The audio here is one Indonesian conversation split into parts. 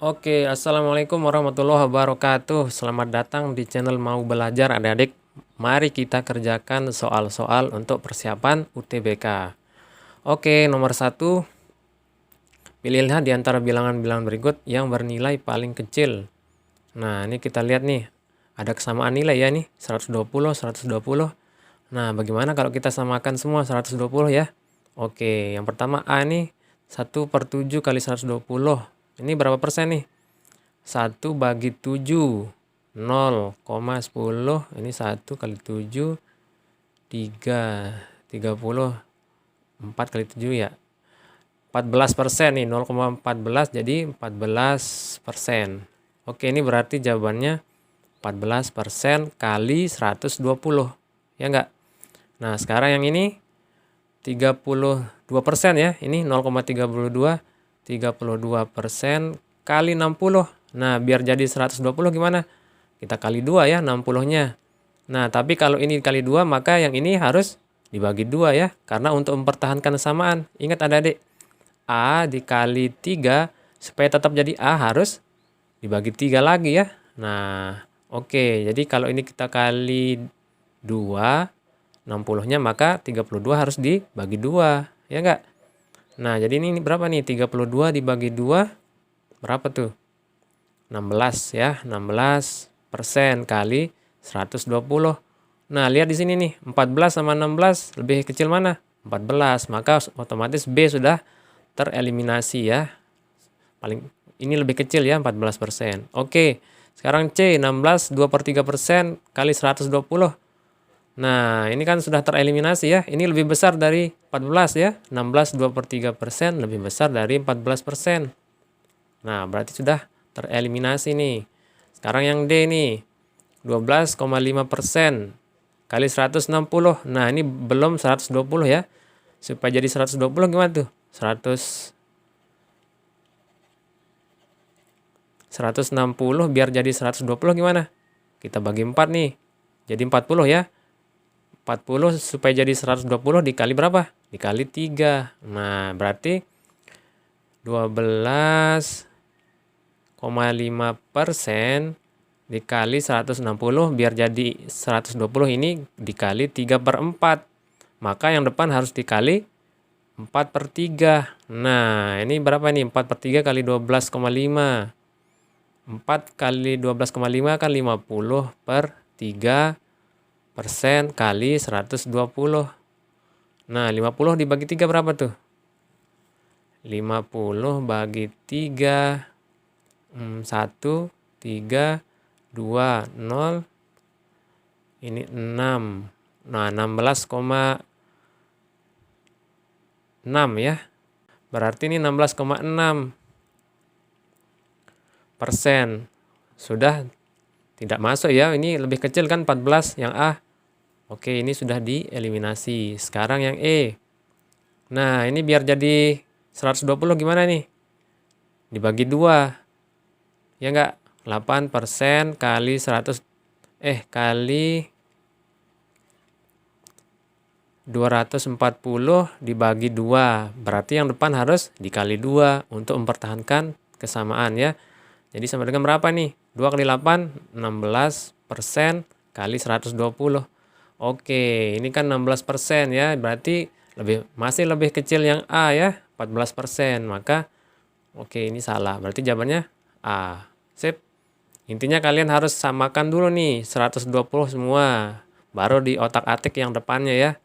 Oke, assalamualaikum warahmatullahi wabarakatuh. Selamat datang di channel Mau Belajar adik-adik. Mari kita kerjakan soal-soal untuk persiapan UTBK. Oke, nomor 1. Pilihlah di antara bilangan-bilangan berikut yang bernilai paling kecil. Nah, ini kita lihat nih. Ada kesamaan nilai ya nih, 120, 120. Nah, bagaimana kalau kita samakan semua 120 ya? Oke, yang pertama A nih, 1/7 kali 120. Ini berapa persen nih? 1 bagi 7, 0,10. Ini 1 kali 7, 30 4 kali 7 ya. 14% nih, 0,14 jadi 14%. Oke, ini berarti jawabannya 14% kali 120. Ya enggak? Nah, sekarang yang ini 32% ya. Ini 0,32. 32% kali 60. Nah, biar jadi 120 gimana? Kita kali 2 ya 60-nya. Nah, tapi kalau ini kali 2 maka yang ini harus dibagi 2 ya. Karena untuk mempertahankan kesamaan. Ingat adik-adik, A dikali 3 supaya tetap jadi A harus dibagi 3 lagi ya. Nah, oke. Jadi kalau ini kita kali 2, 60-nya maka 32 harus dibagi 2. Ya enggak? Nah, jadi ini berapa nih? 32 dibagi 2, berapa tuh? 16 ya, 16% kali 120. Nah, lihat di sini nih, 14 sama 16 lebih kecil mana? 14, maka otomatis B sudah tereliminasi ya. Ini lebih kecil ya, 14%. Oke, sekarang C, 16, 2/3% kali 120. Nah, ini kan sudah tereliminasi ya. Ini lebih besar dari 14 ya. 16 2/3% lebih besar dari 14%. Nah, berarti sudah tereliminasi nih. Sekarang yang D nih. 12,5% kali 160. Nah, ini belum 120 ya. Supaya jadi 120 gimana tuh? 160 biar jadi 120 gimana? Kita bagi 4 nih. Jadi 40 ya. 40 supaya jadi 120 dikali berapa? Dikali 3. Nah, berarti 12,5% dikali 160 biar jadi 120 ini dikali 3/4. Maka yang depan harus dikali 4/3. Nah, ini berapa nih? 4/3 kali 12,5. 4 kali 12,5 kan 50/3 persen kali 120. Nah, 50 dibagi 3 berapa tuh? 50 bagi 3. 1, 3, 2, 0. Ini 6. Nah, 16,6 ya. Berarti ini 16,6%. Sudah tidak masuk ya. Ini lebih kecil kan 14 yang A. Oke, ini sudah dieliminasi. Sekarang yang E. Nah, ini biar jadi 120 gimana nih? Dibagi 2. Ya enggak? 8% kali 100 kali 240 dibagi 2. Berarti yang depan harus dikali 2 untuk mempertahankan kesamaan ya. Jadi sama dengan berapa nih? 2 kali 8, 16% kali 120. Oke, ini kan 16% ya, berarti masih lebih kecil yang A ya, 14%. Maka oke, ini salah. Berarti jawabannya A. Sip. Intinya kalian harus samakan dulu nih 120 semua. Baru di otak-atik yang depannya ya.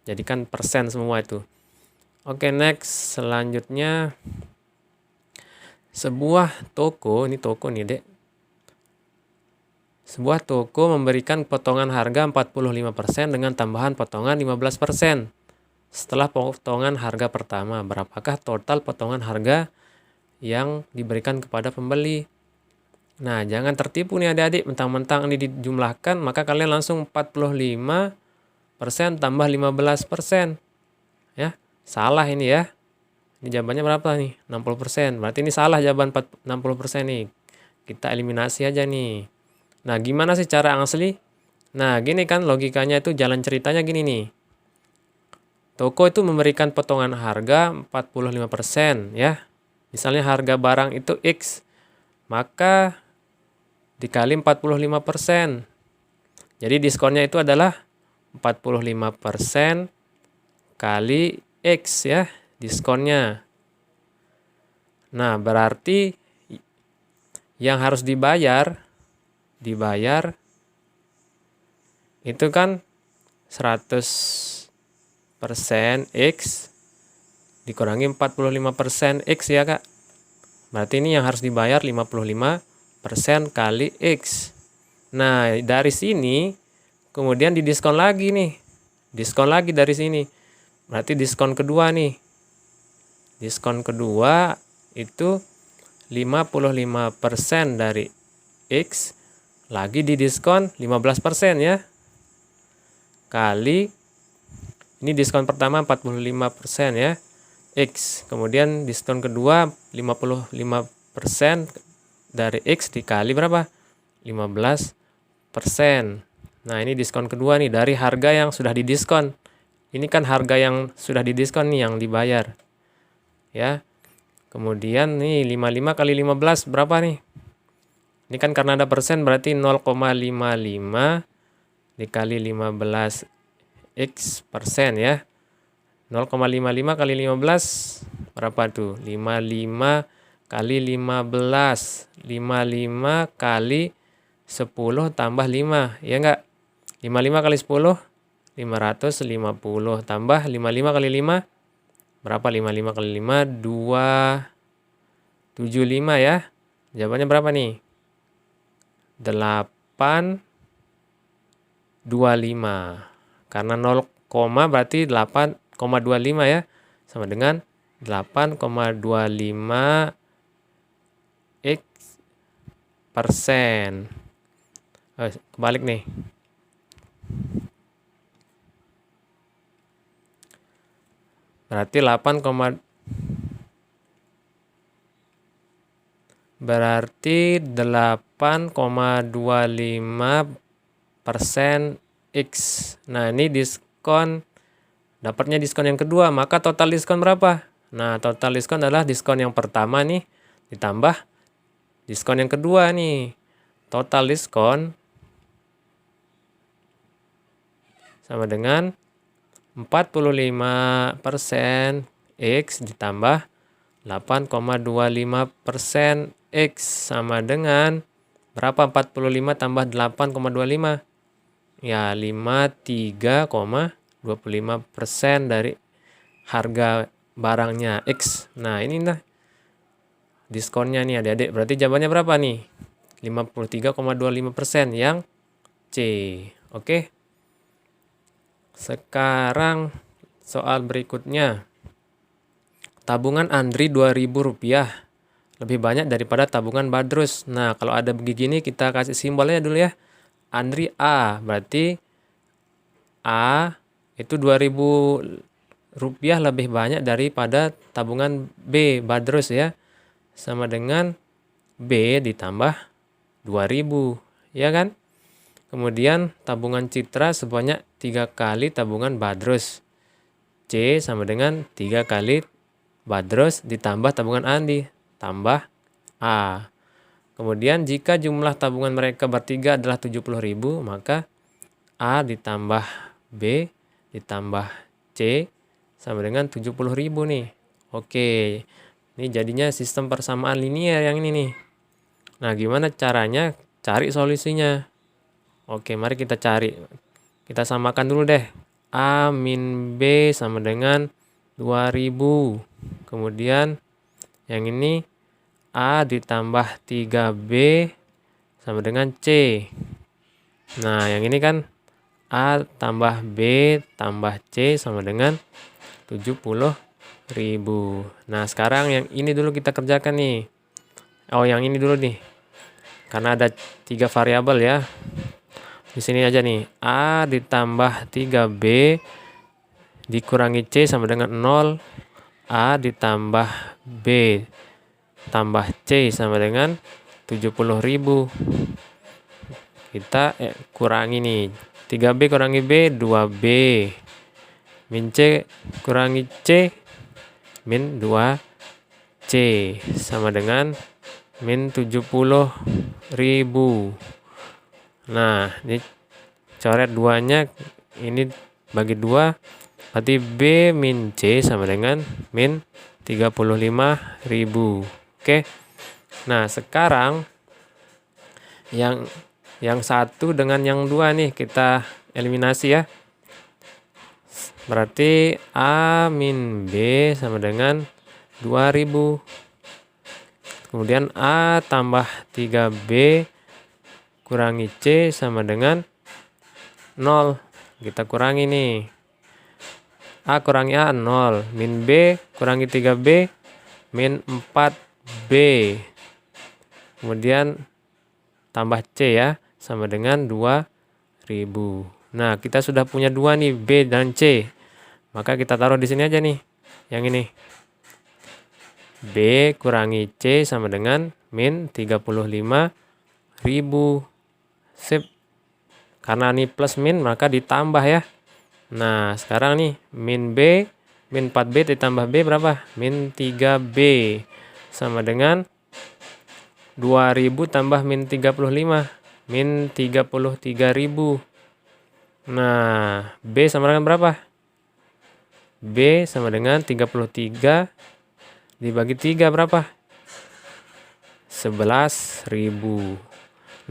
Jadikan persen semua itu. Oke, next. Selanjutnya sebuah toko, ini toko nih, Dek. Sebuah toko memberikan potongan harga 45% dengan tambahan potongan 15%. Setelah potongan harga pertama, berapakah total potongan harga yang diberikan kepada pembeli? Nah, jangan tertipu nih adik-adik, mentang-mentang ini dijumlahkan, maka kalian langsung 45% tambah 15%. Ya, salah ini ya. Ini jawabannya berapa nih? 60%. Berarti ini salah jawaban 60% nih. Kita eliminasi aja nih. Nah, gimana sih cara asli? Nah, gini kan logikanya itu, jalan ceritanya gini nih. Toko itu memberikan potongan harga 45% ya. Misalnya harga barang itu X. maka dikali 45%. Jadi diskonnya itu adalah 45% kali X ya, diskonnya. Nah, berarti yang harus dibayar itu kan 100% X dikurangi 45% X ya, Kak. Berarti ini yang harus dibayar 55% kali X. Nah, dari sini kemudian didiskon lagi nih. Diskon lagi dari sini. Berarti diskon kedua nih. Diskon kedua itu 55% dari X lagi didiskon 15% ya. Kali ini diskon pertama 45% ya. X. Kemudian diskon kedua 55% dari X dikali berapa? 15%. Nah, ini diskon kedua nih dari harga yang sudah didiskon. Ini kan harga yang sudah didiskon nih yang dibayar. Ya. Kemudian nih 55 kali 15 berapa nih? Ini kan karena ada persen berarti 0,55 dikali 15 X persen ya. 0,55 kali 15 berapa tuh? 55 kali 15. 55 kali 10 tambah 5. Ya enggak? 55 kali 10 550 tambah 55 kali 5 berapa? 55 kali 5 275 ya. Jawabannya berapa nih? 825. Karena 0, berarti 8,25 ya. Sama dengan 8,25 X persen. Kebalik nih. Berarti 8,25% X. Nah, ini diskon, dapatnya diskon yang kedua, maka total diskon berapa? Nah, total diskon adalah diskon yang pertama nih ditambah diskon yang kedua nih. Total diskon sama dengan 45% X ditambah 8,25% X sama dengan berapa? 45 tambah 8,25. Ya, 53,25% dari harga barangnya X. Nah, ini nah diskonnya nih adik-adik. Berarti jawabannya berapa nih? 53,25% yang C. Oke. Sekarang soal berikutnya. Tabungan Andri Rp2.000 lebih banyak daripada tabungan Badrus. Nah, kalau ada begini kita kasih simbolnya dulu ya. Andri A, berarti A itu Rp2.000 lebih banyak daripada tabungan B, Badrus ya. Sama dengan B ditambah 2.000, ya kan? Kemudian tabungan Citra sebanyak 3 kali tabungan Badrus. C sama dengan 3 kali Badrus ditambah tabungan Andi, tambah A. Kemudian jika jumlah tabungan mereka bertiga adalah 70.000, maka A ditambah B ditambah C sama dengan 70.000 nih. Oke, ini jadinya sistem persamaan linier yang ini nih. Nah, gimana caranya cari solusinya? Oke, mari kita cari. Kita samakan dulu deh. A min B sama dengan 2.000. Kemudian yang ini A ditambah 3B sama dengan C. Nah, yang ini kan A tambah B tambah C sama dengan 70.000. Nah, sekarang yang ini dulu kita kerjakan nih. Oh, yang ini dulu nih. Karena ada 3 variabel ya. Di sini aja nih. A ditambah 3B dikurangi C sama dengan 0. A ditambah B tambah C sama dengan 70.000. Kita kurangi nih. 3B kurangi B, 2B. Min C kurangi C, min 2C. Sama dengan min 70.000. Nah, ini coret 2-nya, ini bagi 2, berarti B min C sama dengan min 35.000. Oke. Nah, sekarang yang satu dengan yang 2 nih kita eliminasi ya. Berarti A min B sama dengan 2000. Kemudian A tambah 3B kurangi C sama dengan 0. Kita kurangi nih. A kurangi A 0. Min B kurangi 3B min 4B. Kemudian tambah C ya, sama dengan 2000. Nah, kita sudah punya 2 nih, B dan C. Maka kita taruh di sini aja nih, yang ini. B kurangi C sama dengan min 35.000. Sip. Karena ini plus min, maka ditambah ya. Nah, sekarang nih, min B, min 4B ditambah B berapa? Min 3B. Sama dengan 2000 tambah min 35. Min 33.000. Nah, B sama dengan berapa? B sama dengan 33 dibagi 3 berapa? 11.000.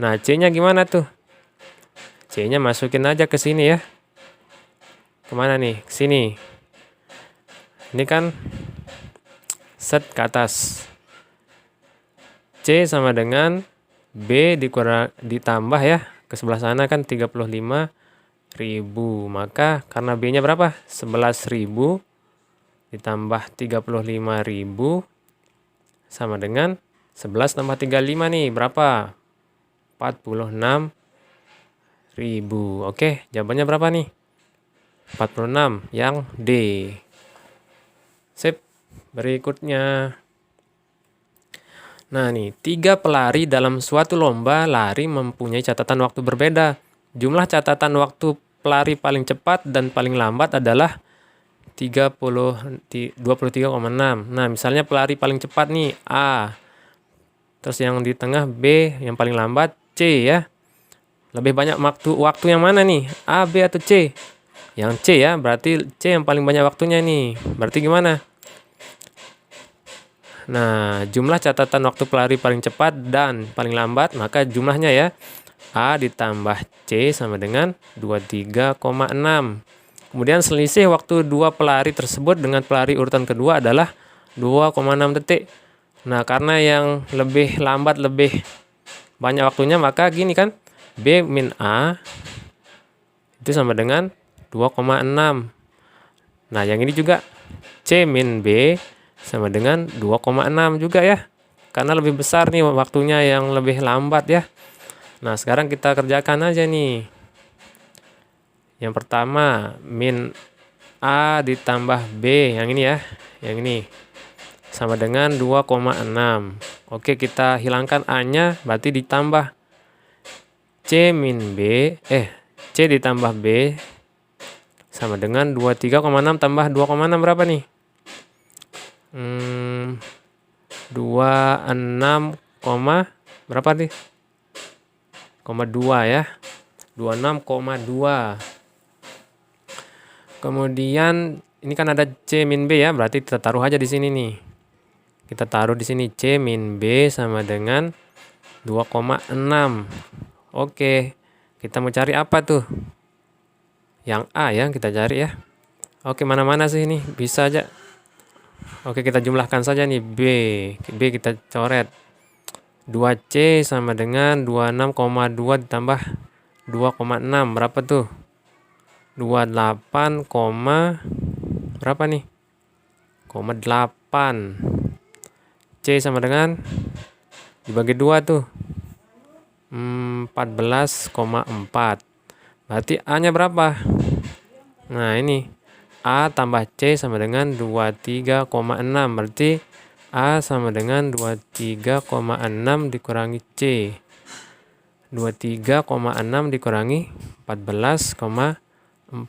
Nah, C-nya gimana tuh? C-nya masukin aja ke sini ya. Kemana nih? Ke sini. Ini kan set ke atas. C sama dengan B ditambah ya. Ke sebelah sana kan 35.000. Maka karena B-nya berapa? 11.000 ditambah 35.000 sama dengan 11 tambah 35 nih berapa? 46.000. Oke, jawabannya berapa nih? 46 yang D. Sip. Berikutnya. Nah nih, 3 pelari dalam suatu lomba lari mempunyai catatan waktu berbeda. Jumlah catatan waktu pelari paling cepat dan paling lambat adalah 23,6. Nah, misalnya pelari paling cepat nih A. Terus yang di tengah B, yang paling lambat C ya. Lebih banyak waktu yang mana nih? A, B atau C? Yang C ya, berarti C yang paling banyak waktunya nih. Berarti gimana? Nah, jumlah catatan waktu pelari paling cepat dan paling lambat, maka jumlahnya ya. A ditambah C sama dengan 23,6. Kemudian selisih waktu 2 pelari tersebut dengan pelari urutan kedua adalah 2,6 detik. Nah, karena yang lebih lambat lebih banyak waktunya, maka gini kan. B min A itu sama dengan 2,6. Nah, yang ini juga C min B sama dengan 2,6 juga ya. Karena lebih besar nih waktunya yang lebih lambat ya. Nah, sekarang kita kerjakan aja nih. Yang pertama, min A ditambah B, yang ini ya. Yang ini sama dengan 2,6. Oke, kita hilangkan A-nya, berarti ditambah C min B, C ditambah B sama dengan 23,6 tambah 2,6 berapa nih? 26, berapa nih? 2 ya. 26,2. Kemudian ini kan ada C min B ya, berarti kita taruh aja di sini nih. Kita taruh di sini C min B sama dengan 2,6. Oke, kita mau cari apa tuh? Yang A ya, kita cari ya. Oke, mana-mana sih ini? Bisa aja. Oke, kita jumlahkan saja nih B. B kita coret. 2C sama dengan 26,2 ditambah 2,6. Berapa tuh? 28, berapa nih? 8. C sama dengan dibagi 2 tuh. 14,4. Berarti A-nya berapa? Nah, ini. A tambah C sama dengan 23,6. Berarti A sama dengan 23,6 dikurangi C. 23,6 dikurangi 14,4. 6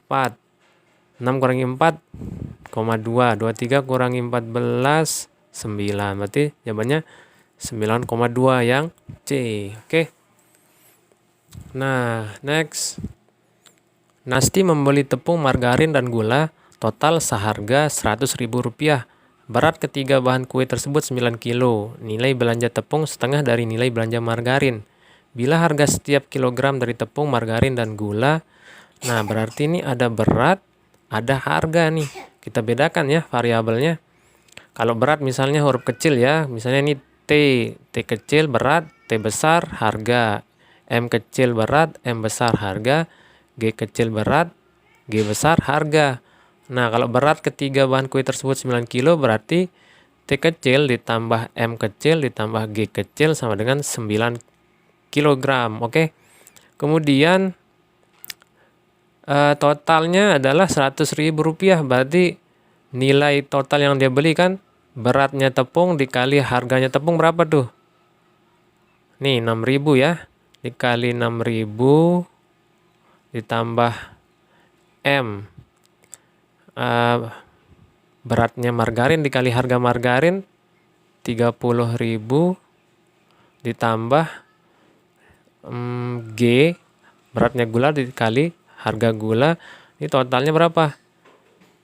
kurangi 4,2. 23 kurangi 14, 9. Berarti jawabannya 9,2 yang C. Oke. Nah, next. Nasti membeli tepung, margarin, dan gula total seharga Rp100.000. Berat ketiga bahan kue tersebut 9 kilo. Nilai belanja tepung setengah dari nilai belanja margarin. Bila harga setiap kilogram dari tepung, margarin, dan gula, nah berarti ini ada berat, ada harga nih. Kita bedakan ya variabelnya. Kalau berat misalnya huruf kecil ya, misalnya ini T. T kecil berat, T besar harga. M kecil berat, M besar harga. G kecil berat, G besar harga. Nah, kalau berat ketiga bahan kue tersebut 9 kilo berarti T kecil ditambah M kecil ditambah G kecil sama dengan 9 kilogram. Oke. Kemudian totalnya adalah Rp100.000. Berarti nilai total yang dia beli kan beratnya tepung dikali harganya tepung berapa tuh? Nih 6.000 ya. Dikali 6.000 ditambah M. Beratnya margarin dikali harga margarin 30.000 ditambah G. Beratnya gula dikali harga gula. Ini totalnya berapa?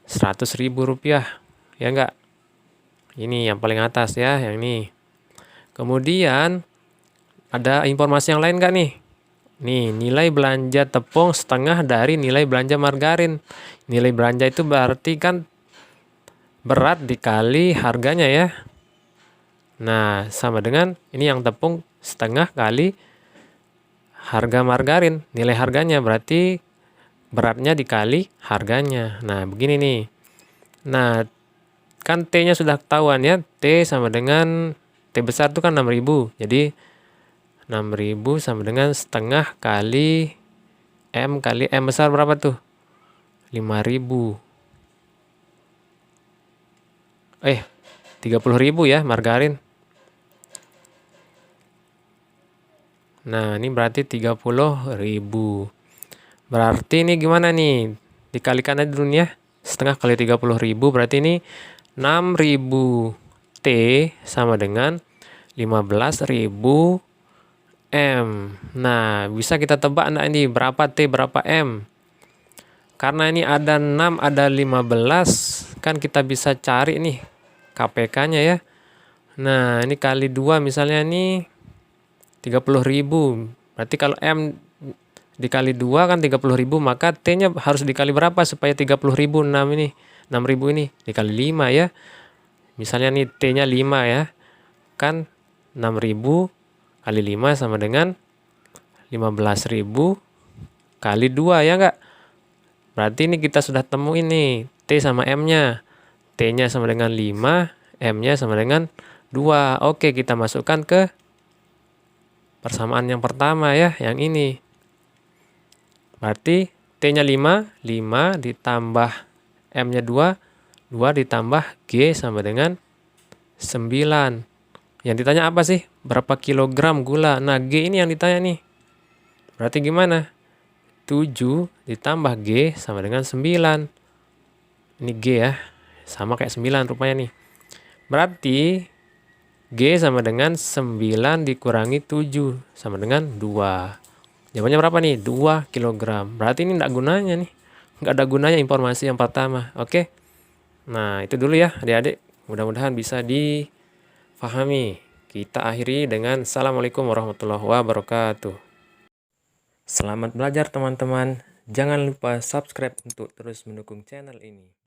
Rp100.000. Ya enggak? Ini yang paling atas ya, yang ini. Kemudian ada informasi yang lain enggak nih? Nih, nilai belanja tepung setengah dari nilai belanja margarin. Nilai belanja itu berarti kan berat dikali harganya ya. Nah, sama dengan ini yang tepung setengah kali harga margarin. Nilai harganya berarti beratnya dikali harganya. Nah, begini nih. Nah, kan T-nya sudah ketahuan ya. T sama dengan T besar itu kan 6.000. Jadi 6.000 sama dengan setengah kali M kali M besar berapa tuh? 5.000. 30.000 ya margarin. Nah, ini berarti 30.000. Berarti ini gimana nih? Dikalikan aja dulu nih ya. Setengah kali 30.000 berarti ini 6.000 T sama dengan 15.000 M. Nah, bisa kita tebak enggak ini berapa T, berapa M? Karena ini ada 6, ada 15, kan kita bisa cari nih KPK-nya ya. Nah, ini kali 2 misalnya ini 30.000. Berarti kalau M dikali 2 kan 30.000, maka T-nya harus dikali berapa supaya 30.000? 6 ini. 6.000 ini dikali 5 ya. Misalnya nih T-nya 5 ya. Kan 6.000 kali 5 sama dengan 15.000 kali 2 ya enggak? Berarti ini kita sudah temuin nih T sama M-nya. T-nya sama dengan 5, M-nya sama dengan 2. Oke, kita masukkan ke persamaan yang pertama ya, yang ini. Berarti T-nya 5, 5 ditambah M-nya 2, 2 ditambah G sama dengan 9. Yang ditanya apa sih? Berapa kilogram gula? Nah, G ini yang ditanya nih. Berarti gimana? 7 ditambah G sama dengan 9. Ini G ya. Sama kayak 9 rupanya nih. Berarti G sama dengan 9 dikurangi 7 sama dengan 2. Jawabannya berapa nih? 2 kilogram. Berarti ini enggak gunanya nih. Enggak ada gunanya informasi yang pertama. Oke. Nah, itu dulu ya adik-adik. Mudah-mudahan bisa difahami. Kita akhiri dengan Assalamualaikum warahmatullahi wabarakatuh. Selamat belajar teman-teman. Jangan lupa subscribe untuk terus mendukung channel ini.